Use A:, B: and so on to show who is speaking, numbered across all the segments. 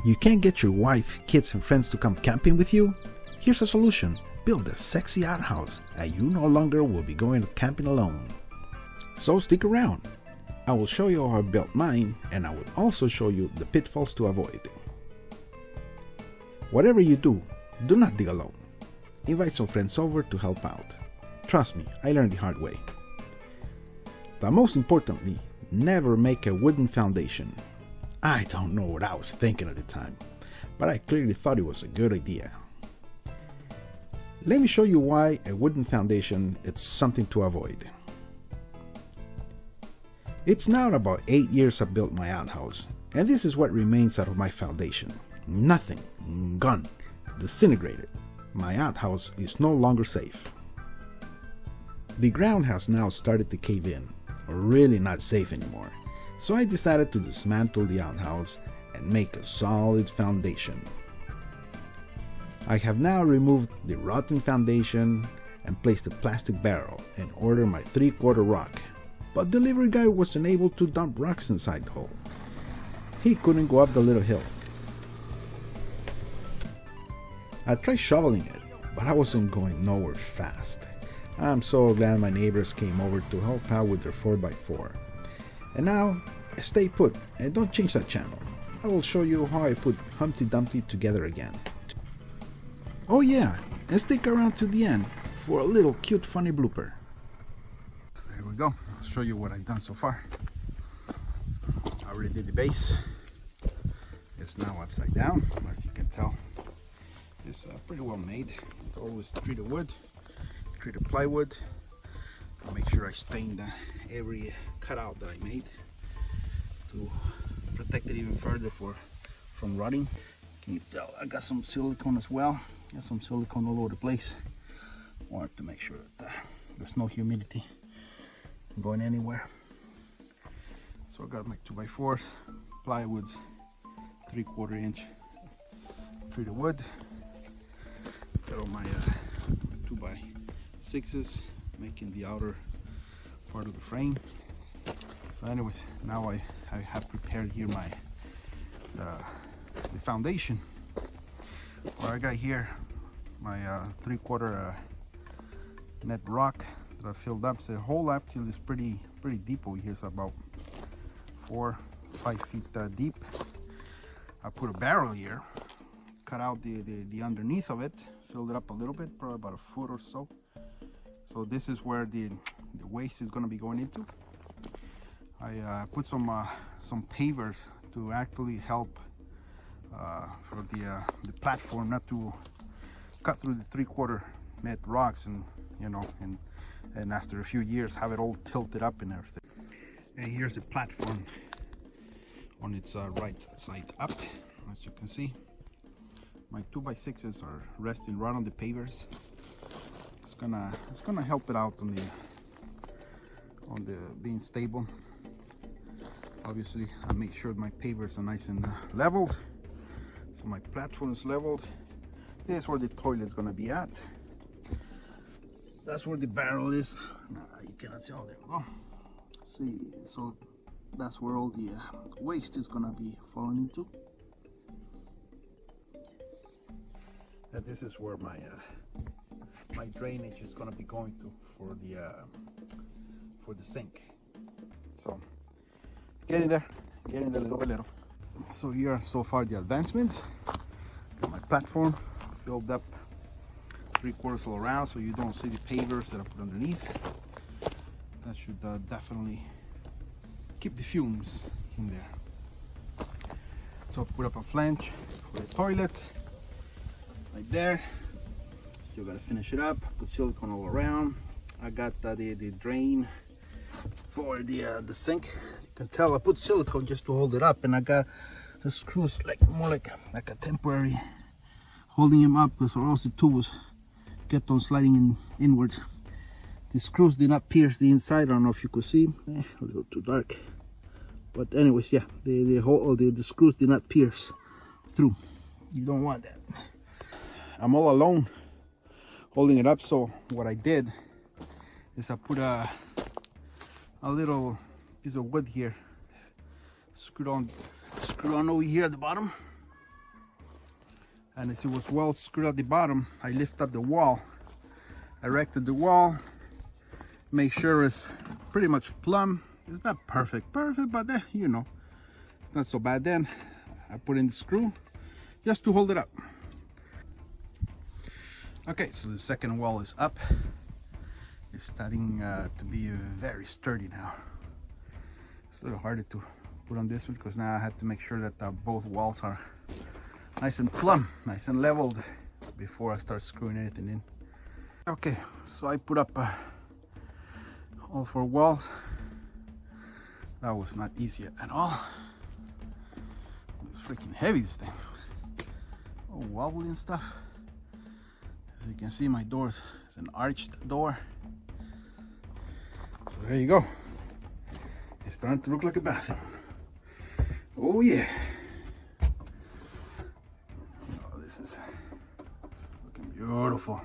A: You can't get your wife, kids, and friends to come camping with you? Here's a solution. Build a sexy outhouse, and you no longer will be going camping alone. So stick around. I will show you how I built mine, and I will also show you the pitfalls to avoid. Whatever you do, do not dig alone. Invite some friends over to help out. Trust me, I learned the hard way. But most importantly, never make a wooden foundation. I don't know what I was thinking at the time, but I clearly thought it was a good idea. Let me show you why a wooden foundation is something to avoid. It's now about 8 years I built my outhouse, and this is what remains out of my foundation. Nothing. Gone. Disintegrated. My outhouse is no longer safe. The ground has now started to cave in, really not safe anymore. So I decided to dismantle the outhouse and make a solid foundation. I have now removed the rotten foundation and placed a plastic barrel and ordered my 3/4 rock. But delivery guy wasn't able to dump rocks inside the hole. He couldn't go up the little hill. I tried shoveling it, but I wasn't going nowhere fast. I'm so glad my neighbors came over to help out with their 4x4. And now, stay put and don't change that channel. I will show you how I put Humpty Dumpty together again. Oh yeah, and stick around to the end for a little cute funny blooper. So here we go. I'll show you what I've done so far. I already did the base. It's now upside down, as you can tell. It's pretty well made. It's always treated wood, treated plywood. I'll make sure I stained every cutout that I made to protect it even further from rotting. Can you tell I got some silicone as well? Got some silicone all over the place. Wanted to make sure that there's no humidity going anywhere. So I got my 2x4s, plywoods, 3/4 inch treated wood. Got all my 2x6s making the outer part of the frame. So anyways, now I have prepared here my the foundation. What I got here, my 3/4 net rock that I filled up. So the hole actually is pretty deep over here. It's about 4-5 feet deep. I put a barrel here, cut out the underneath of it, filled it up a little bit, probably about a foot or so. So this is where the waste is going to be going into. I put some pavers to actually help for the platform not to cut through the 3/4 net rocks, and you know, and after a few years have it all tilted up and everything. And here's the platform on its right side up. As you can see, my 2x6s are resting right on the pavers. It's gonna help it out on the being stable. Obviously, I make sure my pavers are nice and leveled. So my platform is leveled. This is where the toilet is gonna be at. That's where the barrel is. You cannot see. Oh, there we go. See, so that's where all the waste is gonna be falling into. And this is where my my drainage is gonna be going to for the sink. So getting there little by little. So here are so far the advancements. Got my platform filled up 3/4 all around, so you don't see the pavers that I put underneath. That should definitely keep the fumes in there. So put up a flange for the toilet right there. Still gotta finish it up. Put silicone all around. I got the drain for the sink. You can tell I put silicone just to hold it up, and I got the screws more like a temporary holding him up, because or else the tubes kept on sliding inwards. The screws did not pierce the inside. I don't know if you could see. A little too dark. But anyways, yeah, the screws did not pierce through. You don't want that. I'm all alone holding it up, so what I did is I put a little piece of wood here, screwed on over here at the bottom. and as it was well screwed at the bottom, I lift up the wall, erected the wall, make sure it's pretty much plumb. It's not perfect, but you know, it's not so bad. Then I put in the screw just to hold it up. Okay, so the second wall is up. It's starting to be very sturdy now. It's a little harder to put on this one because now I have to make sure that both walls are nice and plumb, nice and leveled before I start screwing anything in. Okay, so I put up all 4 walls. That was not easy at all. It's freaking heavy, this thing. Oh, wobbly and stuff. As you can see, my doors is an arched door. So there you go. It's starting to look like a bathroom. Oh yeah. Oh, this is looking beautiful.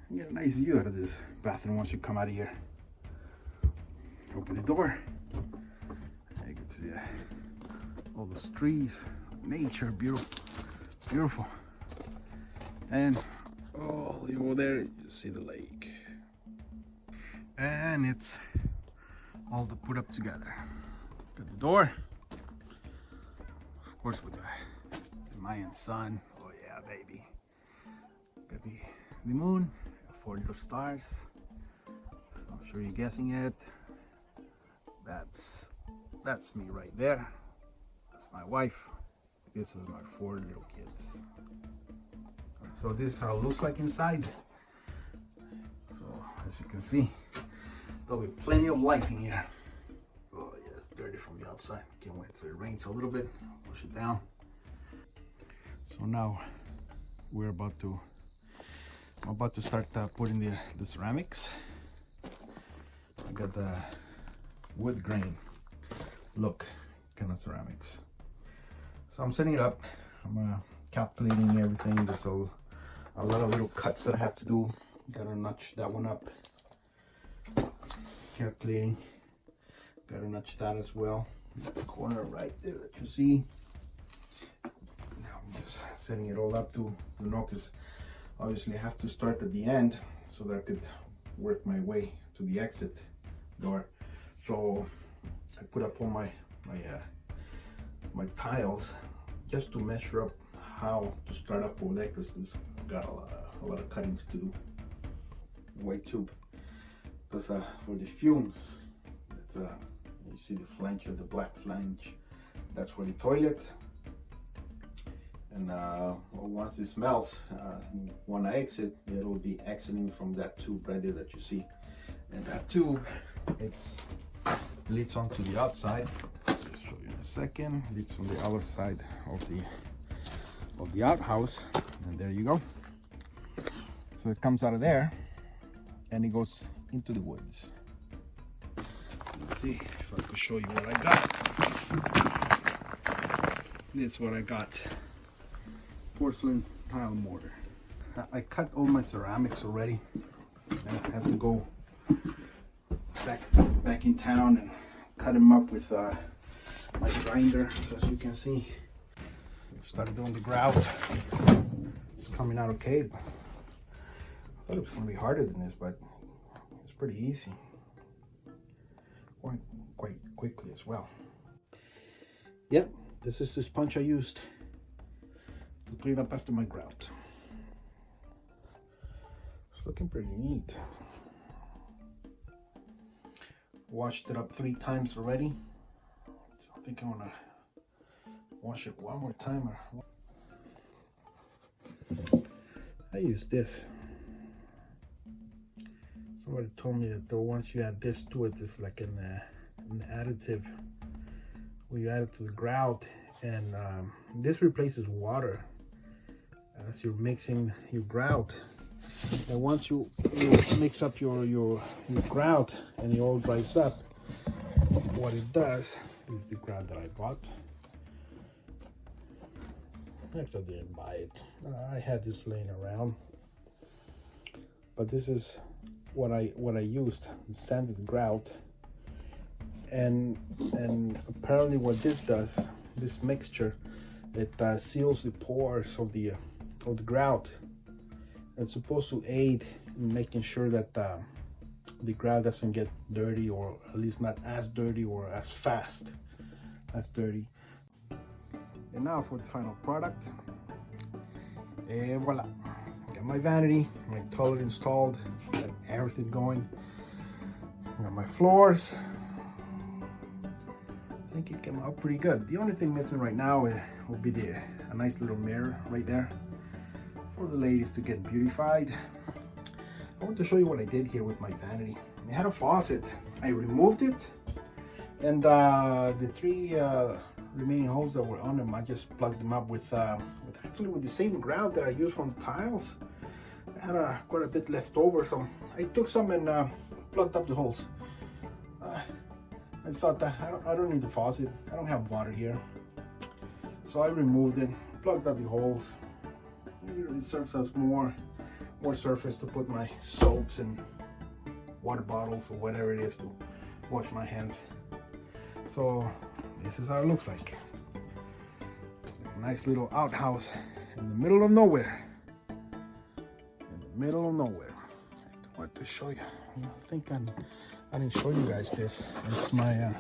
A: You get a nice view out of this bathroom once you come out of here. Open the door. You can see all those trees, nature, beautiful, beautiful. And all over there, you see the lake. And it's all to put up together. Got the door, of course, with the Mayan sun. Oh yeah, baby. Got the moon, 4 little stars. So I'm sure you're guessing it. That's me right there. That's my wife. This is my 4 little kids. So this is how it looks like inside. So as you can see, there'll be plenty of light in here. Oh yeah, it's dirty from the outside. Can't wait till it rains a little bit. Push it down. So now I'm about to start putting the ceramics. I got the wood grain look kind of ceramics. So I'm setting it up. I'm calculating everything. There's a lot of little cuts that I have to do. Gotta notch that one up. Calculating. Gotta notch that as well. The corner right there that you see. Now I'm just setting it all up to know, because obviously I have to start at the end so that I could work my way to the exit door. So I put up all my tiles just to measure up how to start up over there, because it's got a lot of cuttings to do. Way too, because for the fumes, it's, you see the flange of the black flange, that's for the toilet. And well, once it smells, when I exit, it'll be exiting from that tube right there that you see. And that tube, it leads onto the outside. Just show you in a second. Leads from the other side of the outhouse, and there you go. So it comes out of there, and it goes into the woods. Let's see if I can show you what I got. This is what I got. Porcelain tile mortar. I cut all my ceramics already. I have to go back in town and cut them up with my grinder. So as you can see, started doing the grout. It's coming out okay, but I thought it was going to be harder than this, but it's pretty easy. Going quite quickly as well. Yep, this is the sponge I used to clean up after my grout. It's looking pretty neat. Washed it up 3 times already, so I think I want to wash it one more time. I use this. Somebody told me that once you add this to it, it's like an additive where you add it to the grout, and this replaces water as you're mixing your grout. And once you mix up your grout and it all dries up, what it does is the grout that I bought. Actually, I didn't buy it. I had this laying around, but this is what I used: sanded grout. And apparently, what this does, this mixture, It seals the pores of the grout. It's supposed to aid in making sure that the grout doesn't get dirty, or at least not as dirty or as fast as dirty. And now for the final product. And voila, got my vanity, my toilet installed, got everything going. Got my floors. I think it came out pretty good. The only thing missing right now will be a nice little mirror right there for the ladies to get beautified. I want to show you what I did here with my vanity. It had a faucet. I removed it, and the three remaining holes that were on them, I just plugged them up with the same grout that I used from the tiles. I had quite a bit left over, so I took some and plugged up the holes. I thought that I don't need the faucet. I don't have water here, so I removed it, plugged up the holes. It serves as more surface to put my soaps and water bottles or whatever it is to wash my hands. So this is how it looks like. A nice little outhouse in the middle of nowhere. In the middle of nowhere. I want to show you. I think I didn't show you guys this. It's my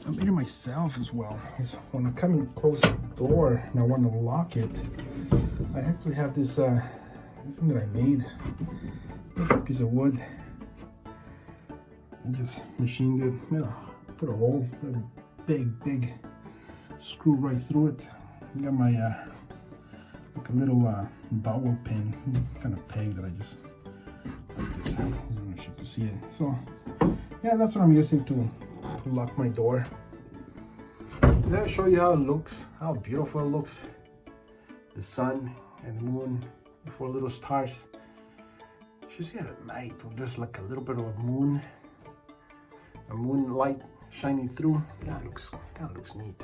A: I made it myself as well. It's when I come and close the door and I want to lock it, I actually have this thing that I made. A piece of wood. I just machined it. You know, put a hole, a big screw right through it. I got my like a little dowel pin kind of peg that I just like this. I don't know if you can see it. So yeah, that's what I'm using to lock my door. Did I show you how it looks? How beautiful it looks? The sun and moon before little stars. You should see it at night when there's like a little bit of a moonlight shining through. Kind of looks neat.